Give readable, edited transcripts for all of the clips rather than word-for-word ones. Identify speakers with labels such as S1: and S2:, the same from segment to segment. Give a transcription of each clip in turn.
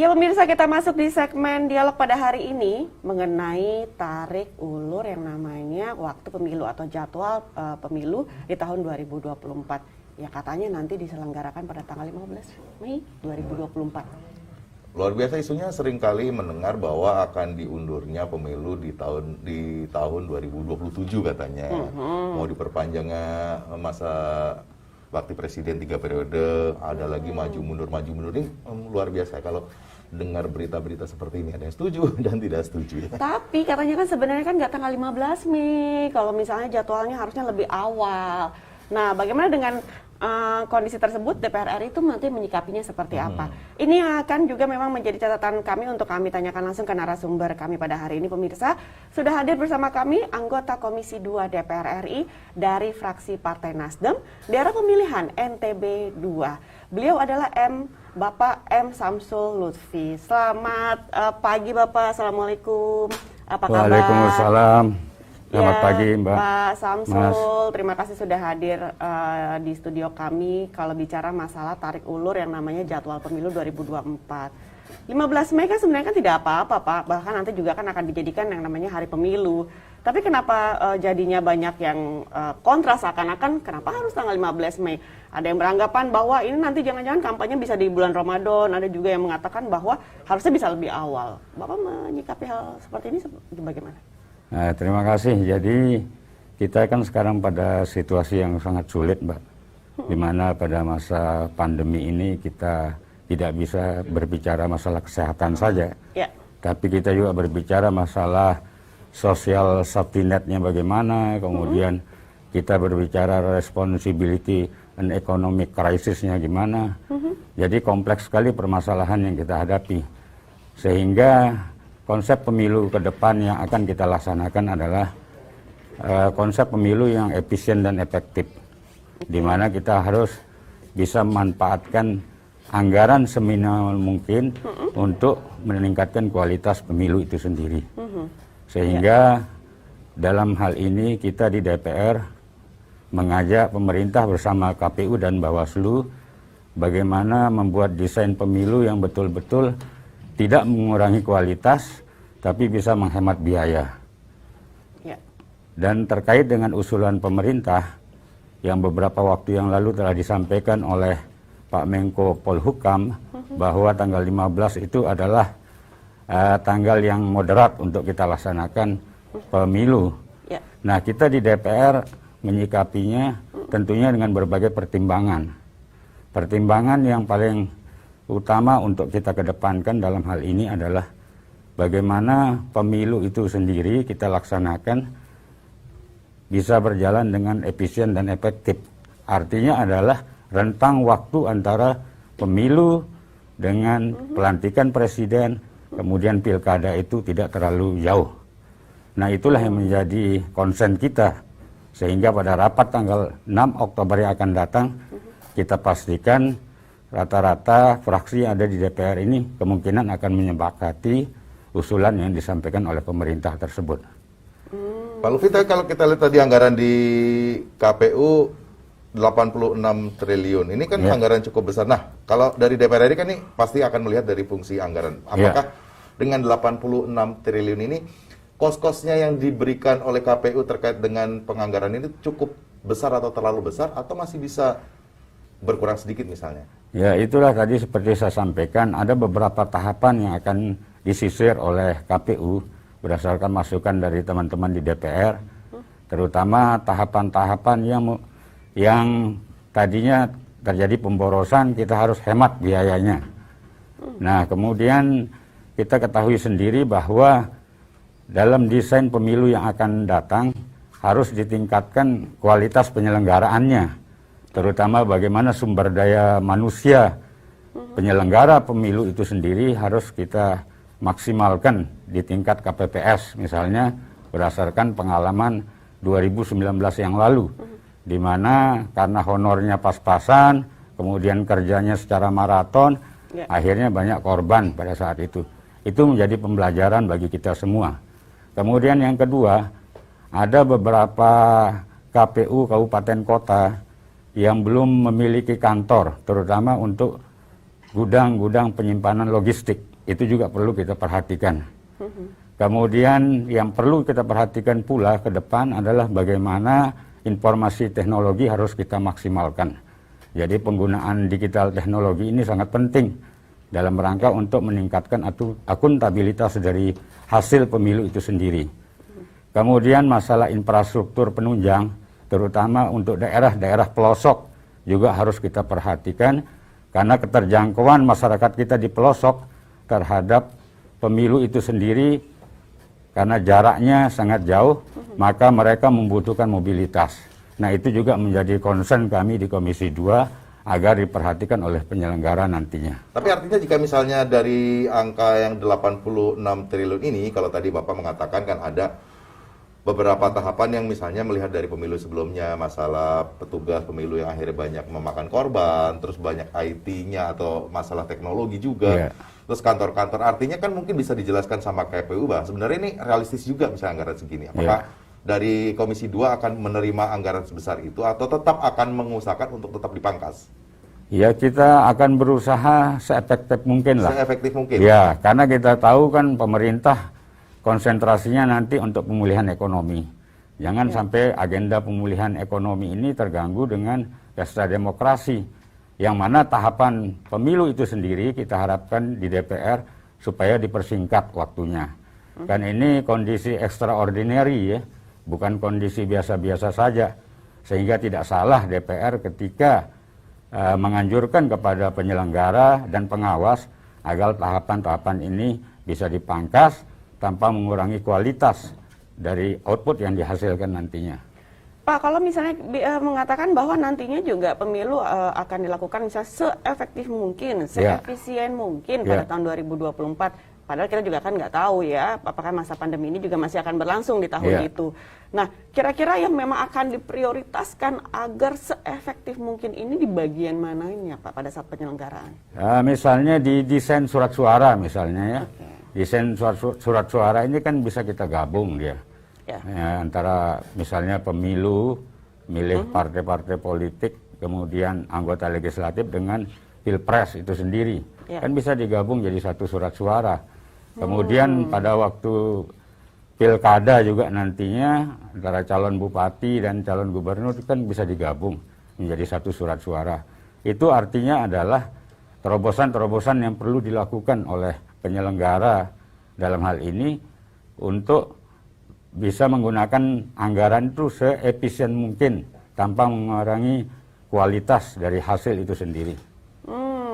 S1: Ya pemirsa, kita masuk di segmen dialog pada hari ini mengenai tarik ulur yang namanya waktu pemilu atau jadwal pemilu di tahun 2024. Ya katanya nanti diselenggarakan pada tanggal 15 Mei 2024.
S2: Luar biasa isunya, seringkali mendengar bahwa akan diundurnya pemilu di tahun 2027 katanya. Mau diperpanjangnya masa bakti presiden 3 periode, ada lagi maju mundur ini luar biasa. Kalau dengar berita-berita seperti ini ada yang setuju dan tidak setuju ya.
S1: Tapi katanya kan sebenarnya kan nggak tanggal 15 Mei, kalau misalnya jadwalnya harusnya lebih awal. Nah, bagaimana dengan kondisi tersebut, DPR RI itu nanti menyikapinya seperti apa? Ini akan juga memang menjadi catatan kami untuk kami tanyakan langsung ke narasumber kami pada hari ini. Pemirsa, sudah hadir bersama kami anggota Komisi 2 DPR RI dari fraksi Partai Nasdem, daerah pemilihan NTB 2. Beliau adalah Bapak M. Samsul Lutfi. Selamat pagi Bapak, Assalamualaikum. Apa kabar?
S3: Waalaikumsalam. Selamat pagi Mbak.
S1: Pak Samsul, terima kasih sudah hadir di studio kami kalau bicara masalah tarik ulur yang namanya jadwal pemilu 2024. 15 Mei kan sebenarnya kan tidak apa-apa Pak, bahkan nanti juga kan akan dijadikan yang namanya hari pemilu. Tapi kenapa jadinya banyak yang kontra seakan-akan kenapa harus tanggal 15 Mei? Ada yang beranggapan bahwa ini nanti jangan-jangan kampanye bisa di bulan Ramadan, ada juga yang mengatakan bahwa harusnya bisa lebih awal. Bapak menyikapi hal seperti ini bagaimana?
S3: Nah, terima kasih. Jadi kita kan sekarang pada situasi yang sangat sulit, Mbak. Di mana pada masa pandemi ini kita tidak bisa berbicara masalah kesehatan saja.
S1: Ya.
S3: Tapi kita juga berbicara masalah social safety net-nya bagaimana, kemudian kita berbicara responsibility and economic crisis-nya gimana. Jadi kompleks sekali permasalahan yang kita hadapi. Sehingga konsep pemilu ke depan yang akan kita laksanakan adalah konsep pemilu yang efisien dan efektif, di mana kita harus bisa memanfaatkan anggaran seminimal mungkin untuk meningkatkan kualitas pemilu itu sendiri. Sehingga dalam hal ini kita di DPR mengajak pemerintah bersama KPU dan Bawaslu bagaimana membuat desain pemilu yang betul-betul tidak mengurangi kualitas, tapi bisa menghemat biaya.
S1: Ya.
S3: Dan terkait dengan usulan pemerintah, yang beberapa waktu yang lalu telah disampaikan oleh Pak Menko Polhukam, bahwa tanggal 15 itu adalah tanggal yang moderat untuk kita laksanakan pemilu.
S1: Ya.
S3: Nah, kita di DPR menyikapinya tentunya dengan berbagai pertimbangan. Pertimbangan yang paling utama untuk kita kedepankan dalam hal ini adalah bagaimana pemilu itu sendiri kita laksanakan bisa berjalan dengan efisien dan efektif. Artinya adalah rentang waktu antara pemilu dengan pelantikan presiden, kemudian pilkada itu tidak terlalu jauh. Nah, itulah yang menjadi konsen kita. Sehingga pada rapat tanggal 6 Oktober yang akan datang, kita pastikan rata-rata fraksi yang ada di DPR ini kemungkinan akan menyepakati usulan yang disampaikan oleh pemerintah tersebut.
S2: Pak Lutfi, kalau kita lihat tadi anggaran di KPU 86 triliun, ini kan anggaran cukup besar. Nah, kalau dari DPR RI kan ini pasti akan melihat dari fungsi anggaran. Apakah dengan 86 triliun ini, kos-kosnya yang diberikan oleh KPU terkait dengan penganggaran ini cukup besar atau terlalu besar, atau masih bisa berkurang sedikit misalnya?
S3: Ya, itulah tadi seperti saya sampaikan, ada beberapa tahapan yang akan disisir oleh KPU berdasarkan masukan dari teman-teman di DPR, terutama tahapan-tahapan yang tadinya terjadi pemborosan, kita harus hemat biayanya. Nah, kemudian kita ketahui sendiri bahwa dalam desain pemilu yang akan datang harus ditingkatkan kualitas penyelenggaraannya, terutama bagaimana sumber daya manusia penyelenggara pemilu itu sendiri harus kita maksimalkan di tingkat KPPS, misalnya berdasarkan pengalaman 2019 yang lalu, di mana karena honornya pas-pasan, kemudian kerjanya secara maraton, akhirnya banyak korban pada saat itu. Itu menjadi pembelajaran bagi kita semua. Kemudian yang kedua, ada beberapa KPU kabupaten kota yang belum memiliki kantor, terutama untuk gudang-gudang penyimpanan logistik. itu juga perlu kita perhatikan. Kemudian yang perlu kita perhatikan pula ke depan adalah bagaimana informasi teknologi harus kita maksimalkan. Jadi penggunaan digital teknologi ini sangat penting dalam rangka untuk meningkatkan akuntabilitas dari hasil pemilu itu sendiri. Kemudian masalah infrastruktur penunjang, terutama untuk daerah-daerah pelosok juga harus kita perhatikan, karena keterjangkauan masyarakat kita di pelosok terhadap pemilu itu sendiri, karena jaraknya sangat jauh, maka mereka membutuhkan mobilitas. Nah, itu juga menjadi concern kami di Komisi 2 agar diperhatikan oleh penyelenggara nantinya.
S2: Tapi artinya jika misalnya dari angka yang 86 triliun ini, kalau tadi Bapak mengatakan kan ada beberapa tahapan yang misalnya melihat dari pemilu sebelumnya, masalah petugas pemilu yang akhirnya banyak memakan korban, terus banyak IT-nya atau masalah teknologi juga, terus kantor-kantor, artinya kan mungkin bisa dijelaskan sama KPU, Bang. Sebenarnya ini realistis juga misalnya anggaran segini. Apakah dari Komisi 2 akan menerima anggaran sebesar itu atau tetap akan mengusahakan untuk tetap dipangkas?
S3: Ya, kita akan berusaha seefektif mungkin lah.
S2: Seefektif mungkin?
S3: Ya, karena kita tahu kan pemerintah konsentrasinya nanti untuk pemulihan ekonomi. Jangan sampai agenda pemulihan ekonomi ini terganggu dengan pesta demokrasi. Yang mana tahapan pemilu itu sendiri kita harapkan di DPR supaya dipersingkat waktunya. Kan ini kondisi extraordinary ya, bukan kondisi biasa-biasa saja. Sehingga tidak salah DPR ketika menganjurkan kepada penyelenggara dan pengawas agar tahapan-tahapan ini bisa dipangkas tanpa mengurangi kualitas dari output yang dihasilkan nantinya.
S1: Pak, kalau misalnya mengatakan bahwa nantinya juga pemilu akan dilakukan misalnya seefektif mungkin, seefisien mungkin pada tahun 2024. Padahal kita juga kan nggak tahu ya, apakah masa pandemi ini juga masih akan berlangsung di tahun itu. Nah, kira-kira yang memang akan diprioritaskan agar seefektif mungkin ini di bagian mananya, Pak, pada saat penyelenggaraan?
S3: Misalnya di desain surat suara misalnya ya. Desain surat suara ini kan bisa kita gabung dia. Ya, antara misalnya pemilu, milih partai-partai politik, kemudian anggota legislatif dengan pilpres itu sendiri. Kan bisa digabung jadi satu surat suara. Kemudian pada waktu pilkada juga nantinya antara calon bupati dan calon gubernur kan bisa digabung menjadi satu surat suara. Itu artinya adalah terobosan-terobosan yang perlu dilakukan oleh penyelenggara dalam hal ini untuk bisa menggunakan anggaran itu seefisien mungkin tanpa mengurangi kualitas dari hasil itu sendiri.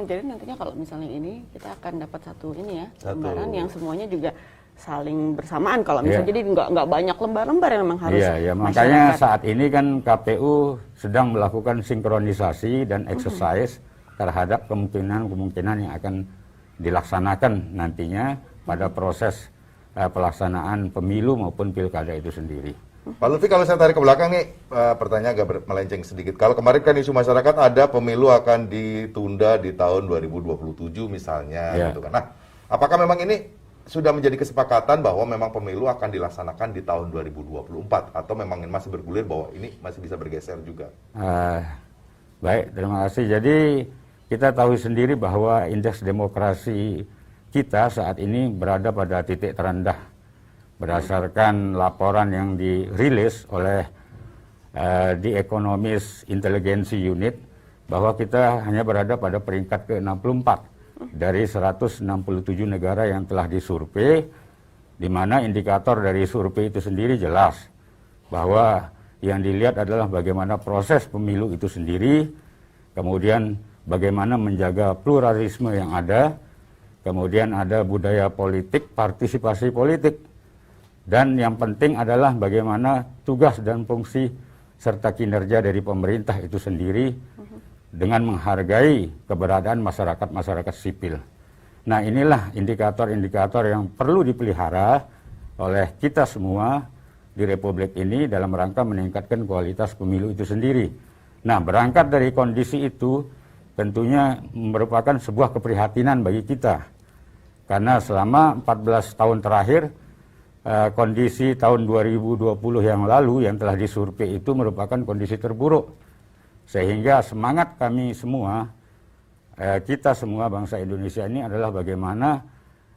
S1: Jadi nantinya kalau misalnya ini kita akan dapat satu lembaran yang semuanya juga saling bersamaan kalau misalnya jadi nggak banyak lembar-lembar yang memang harus.
S3: Makanya saat ini kan KPU sedang melakukan sinkronisasi dan exercise terhadap kemungkinan-kemungkinan yang akan dilaksanakan nantinya pada proses pelaksanaan pemilu maupun pilkada itu sendiri.
S2: Pak Lutfi, kalau saya tarik ke belakang nih, pertanyaan agak melenceng sedikit. Kalau kemarin kan isu masyarakat ada pemilu akan ditunda di tahun 2027 misalnya, gitu kan. Nah, apakah memang ini sudah menjadi kesepakatan bahwa memang pemilu akan dilaksanakan di tahun 2024 atau memang masih bergulir bahwa ini masih bisa bergeser juga?
S3: Baik, terima kasih. Jadi kita tahu sendiri bahwa indeks demokrasi kita saat ini berada pada titik terendah berdasarkan laporan yang dirilis oleh The Economist Intelligence Unit bahwa kita hanya berada pada peringkat ke-64 dari 167 negara yang telah disurvei, di mana indikator dari survei itu sendiri jelas bahwa yang dilihat adalah bagaimana proses pemilu itu sendiri, kemudian bagaimana menjaga pluralisme yang ada, kemudian ada budaya politik, partisipasi politik, dan yang penting adalah bagaimana tugas dan fungsi serta kinerja dari pemerintah itu sendiri dengan menghargai keberadaan masyarakat sipil. Nah, inilah indikator-indikator yang perlu dipelihara oleh kita semua di Republik ini dalam rangka meningkatkan kualitas pemilu itu sendiri. Nah, berangkat dari kondisi itu tentunya merupakan sebuah keprihatinan bagi kita. Karena selama 14 tahun terakhir, kondisi tahun 2020 yang lalu yang telah disurvei itu merupakan kondisi terburuk. Sehingga semangat kami semua, kita semua bangsa Indonesia ini adalah bagaimana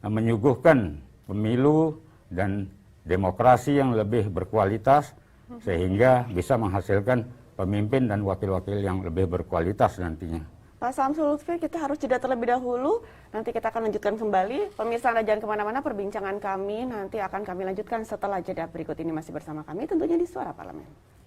S3: menyuguhkan pemilu dan demokrasi yang lebih berkualitas sehingga bisa menghasilkan pemimpin dan wakil-wakil yang lebih berkualitas nantinya.
S1: Pak Samsul Lutfi, kita harus jeda terlebih dahulu. Nanti kita akan lanjutkan kembali. Pemirsa Anda jangan kemana-mana, perbincangan kami nanti akan kami lanjutkan setelah jeda berikut ini. Masih bersama kami tentunya di Suara Parlemen.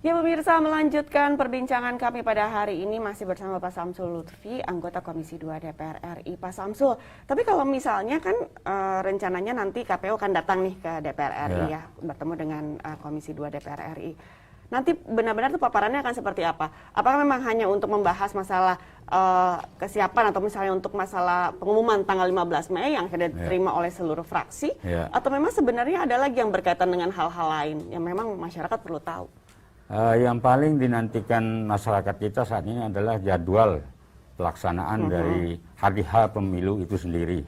S1: Ya pemirsa, melanjutkan perbincangan kami pada hari ini masih bersama Pak Samsul Lutfi, anggota Komisi 2 DPR RI. Pak Samsul, tapi kalau misalnya kan rencananya nanti KPU akan datang nih ke DPR RI ya, bertemu dengan Komisi 2 DPR RI. Nanti benar-benar tuh paparannya akan seperti apa? Apakah memang hanya untuk membahas masalah kesiapan atau misalnya untuk masalah pengumuman tanggal 15 Mei yang sudah diterima oleh seluruh fraksi? Atau memang sebenarnya ada lagi yang berkaitan dengan hal-hal lain yang memang masyarakat perlu tahu?
S3: Yang paling dinantikan masyarakat kita saat ini adalah jadwal pelaksanaan dari hari H pemilu itu sendiri.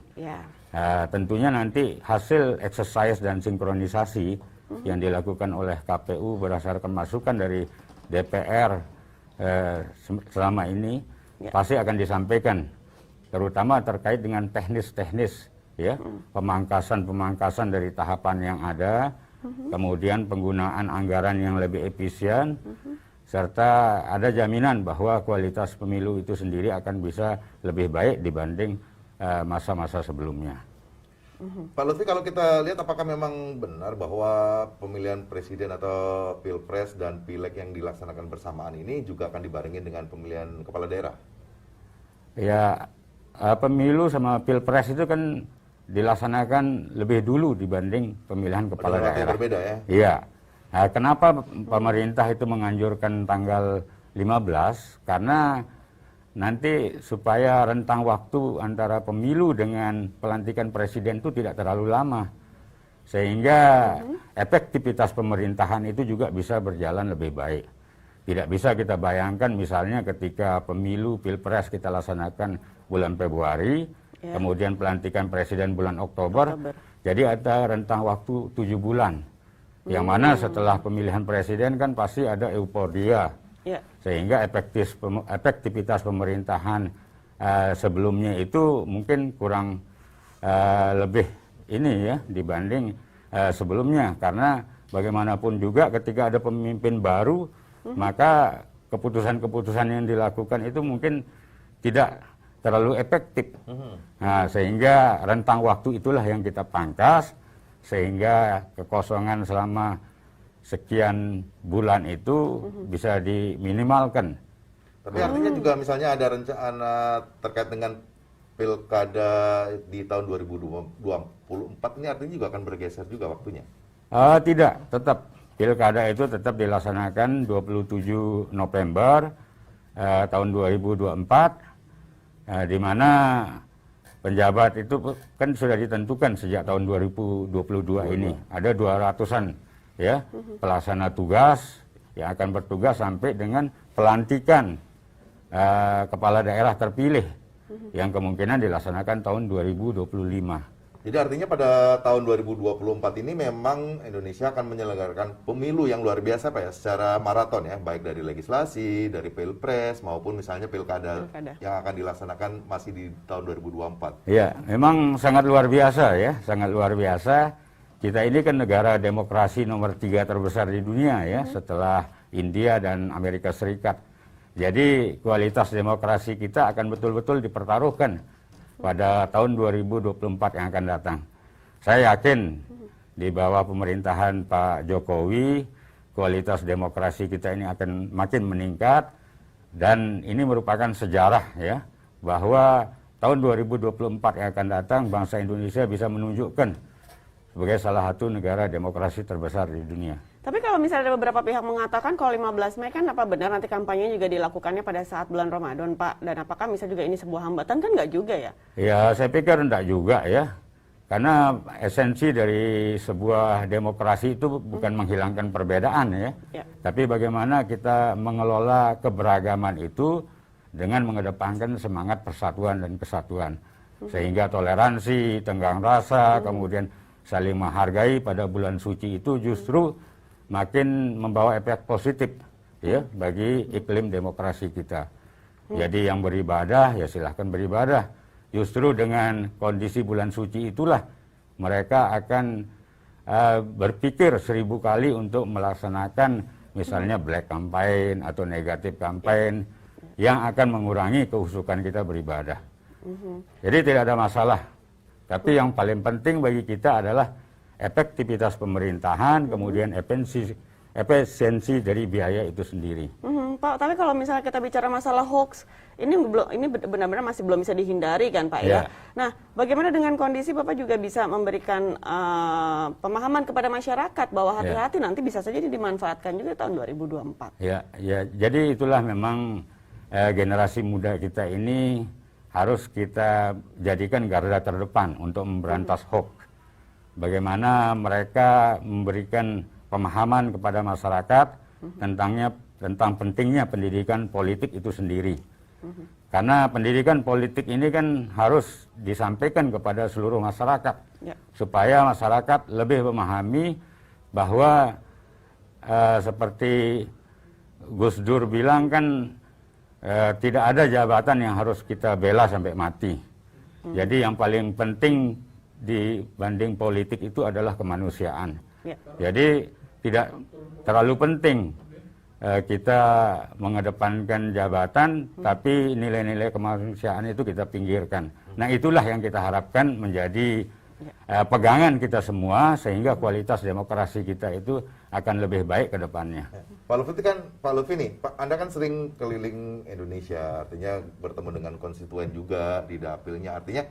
S3: Tentunya nanti hasil exercise dan sinkronisasi yang dilakukan oleh KPU berdasarkan masukan dari DPR selama ini pasti akan disampaikan, terutama terkait dengan teknis-teknis ya, pemangkasan dari tahapan yang ada. Kemudian penggunaan anggaran yang lebih efisien, serta ada jaminan bahwa kualitas pemilu itu sendiri akan bisa lebih baik dibanding masa-masa sebelumnya.
S2: Pak Lutfi, kalau kita lihat apakah memang benar bahwa pemilihan presiden atau pilpres dan pileg yang dilaksanakan bersamaan ini juga akan dibarengi dengan pemilihan kepala daerah?
S3: Ya, pemilu sama pilpres itu kan dilaksanakan lebih dulu dibanding pemilihan kepala daerah.
S2: Berbeda ya?
S3: Iya. Nah, kenapa pemerintah itu menganjurkan tanggal 15? Karena nanti supaya rentang waktu antara pemilu dengan pelantikan presiden itu tidak terlalu lama. Sehingga efektivitas pemerintahan itu juga bisa berjalan lebih baik. Tidak bisa kita bayangkan misalnya ketika pemilu pilpres kita laksanakan bulan Februari, kemudian pelantikan presiden bulan Oktober. Jadi ada rentang waktu 7 bulan. Yang mana setelah pemilihan presiden kan pasti ada euforia. Sehingga efektivitas pemerintahan sebelumnya itu mungkin kurang lebih ini ya dibanding sebelumnya. Karena bagaimanapun juga ketika ada pemimpin baru, maka keputusan-keputusan yang dilakukan itu mungkin tidak terlalu efektif. Nah, sehingga rentang waktu itulah yang kita pangkas, sehingga kekosongan selama sekian bulan itu bisa diminimalkan.
S2: Tapi artinya juga misalnya ada rencana terkait dengan pilkada di tahun 2024, ini artinya juga akan bergeser juga waktunya?
S3: Tidak, tetap. Pilkada itu tetap dilaksanakan 27 November tahun 2024. Di mana penjabat itu kan sudah ditentukan sejak tahun 2022 ini. Ada 200-an ya pelaksana tugas yang akan bertugas sampai dengan pelantikan kepala daerah terpilih yang kemungkinan dilaksanakan tahun 2025.
S2: Jadi artinya pada tahun 2024 ini memang Indonesia akan menyelenggarakan pemilu yang luar biasa Pak ya, secara maraton ya, baik dari legislasi, dari pilpres maupun misalnya pilkada yang akan dilaksanakan masih di tahun 2024.
S3: Iya, memang sangat luar biasa ya, sangat luar biasa. kita ini kan negara demokrasi nomor 3 terbesar di dunia ya, setelah India dan Amerika Serikat. Jadi kualitas demokrasi kita akan betul-betul dipertaruhkan pada tahun 2024 yang akan datang. Saya yakin di bawah pemerintahan Pak Jokowi, kualitas demokrasi kita ini akan makin meningkat, dan ini merupakan sejarah ya, bahwa tahun 2024 yang akan datang bangsa Indonesia bisa menunjukkan sebagai salah satu negara demokrasi terbesar di dunia.
S1: Tapi kalau misalnya ada beberapa pihak mengatakan kalau 15 Mei kan apa benar nanti kampanye juga dilakukannya pada saat bulan Ramadan, Pak? Dan apakah bisa juga ini sebuah hambatan? Kan nggak juga ya?
S3: Ya, saya pikir enggak juga ya. Karena esensi dari sebuah demokrasi itu bukan menghilangkan perbedaan ya. Tapi bagaimana kita mengelola keberagaman itu dengan mengedepankan semangat persatuan dan kesatuan. Sehingga toleransi, tenggang rasa, kemudian saling menghargai pada bulan suci itu justru makin membawa efek positif ya bagi iklim demokrasi kita. Jadi yang beribadah ya silahkan beribadah. Justru dengan kondisi bulan suci itulah mereka akan berpikir 1000 kali untuk melaksanakan misalnya black campaign atau negatif campaign yang akan mengurangi kehusukan kita beribadah. Jadi tidak ada masalah. Tapi yang paling penting bagi kita adalah efektivitas pemerintahan, kemudian efisiensi dari biaya itu sendiri.
S1: Pak, tapi kalau misalnya kita bicara masalah hoax, ini benar-benar masih belum bisa dihindari kan Pak ya? Nah, bagaimana dengan kondisi Bapak juga bisa memberikan pemahaman kepada masyarakat bahwa hati-hati nanti bisa saja dimanfaatkan juga tahun 2024? Ya,
S3: jadi itulah memang generasi muda kita ini harus kita jadikan garda terdepan untuk memberantas hoax. Bagaimana mereka memberikan pemahaman kepada masyarakat tentang pentingnya pendidikan politik itu sendiri. Karena pendidikan politik ini kan harus disampaikan kepada seluruh masyarakat supaya masyarakat lebih memahami bahwa seperti Gus Dur bilang kan tidak ada jabatan yang harus kita bela sampai mati. Jadi yang paling penting dibanding politik itu adalah kemanusiaan. Jadi tidak terlalu penting kita mengedepankan jabatan, tapi nilai-nilai kemanusiaan itu kita pinggirkan. Nah itulah yang kita harapkan menjadi pegangan kita semua, sehingga kualitas demokrasi kita itu akan lebih baik ke depannya.
S2: Pak Lutfi nih, Anda kan sering keliling Indonesia, artinya bertemu dengan konstituen juga di dapilnya, artinya,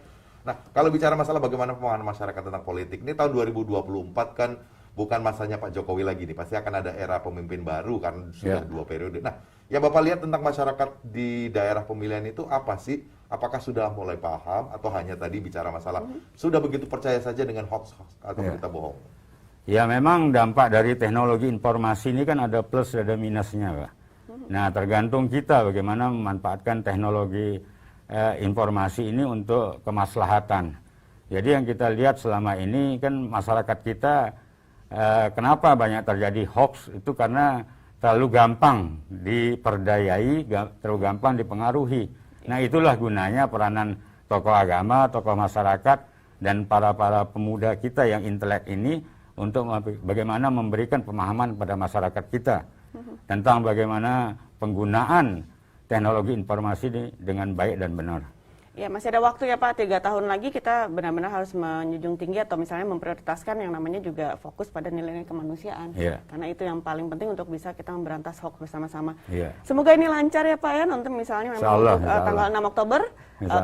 S2: nah kalau bicara masalah bagaimana pemahaman masyarakat tentang politik, ini tahun 2024 kan bukan masanya Pak Jokowi lagi nih, pasti akan ada era pemimpin baru kan sudah 2 periode. Nah, yang Bapak lihat tentang masyarakat di daerah pemilihan itu apa sih? Apakah sudah mulai paham atau hanya tadi bicara masalah sudah begitu percaya saja dengan hoax atau berita bohong?
S3: Ya memang dampak dari teknologi informasi ini kan ada plus ada minusnya Pak. Nah tergantung kita bagaimana memanfaatkan teknologi informasi ini untuk kemaslahatan. Jadi yang kita lihat selama ini kan masyarakat kita kenapa banyak terjadi hoax itu karena terlalu gampang diperdayai, terlalu gampang dipengaruhi. Nah itulah gunanya peranan tokoh agama, tokoh masyarakat, dan para pemuda kita yang intelek ini untuk bagaimana memberikan pemahaman pada masyarakat kita tentang bagaimana penggunaan teknologi informasi ini dengan baik dan benar.
S1: Ya, masih ada waktu ya Pak, 3 tahun lagi kita benar-benar harus menjunjung tinggi atau misalnya memprioritaskan yang namanya juga fokus pada nilai-nilai kemanusiaan. Karena itu yang paling penting untuk bisa kita memberantas hoax bersama-sama. Semoga ini lancar ya Pak ya, nanti misalnya memang untuk tanggal 6 Oktober,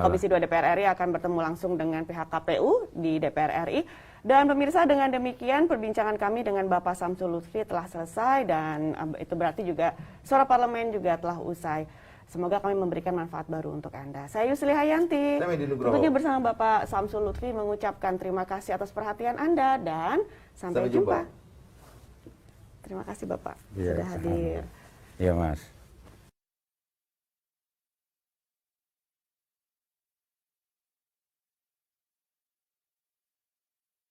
S1: Komisi 2 DPR RI akan bertemu langsung dengan pihak KPU di DPR RI. Dan pemirsa, dengan demikian perbincangan kami dengan Bapak Samsul Lutfi telah selesai, dan itu berarti juga suara parlemen juga telah usai. Semoga kami memberikan manfaat baru untuk Anda. Saya Yusli Hayanti, tentunya bersama Bapak Samsul Lutfi mengucapkan terima kasih atas perhatian Anda, dan sampai jumpa. Terima kasih Bapak sudah hadir.
S3: Iya Mas.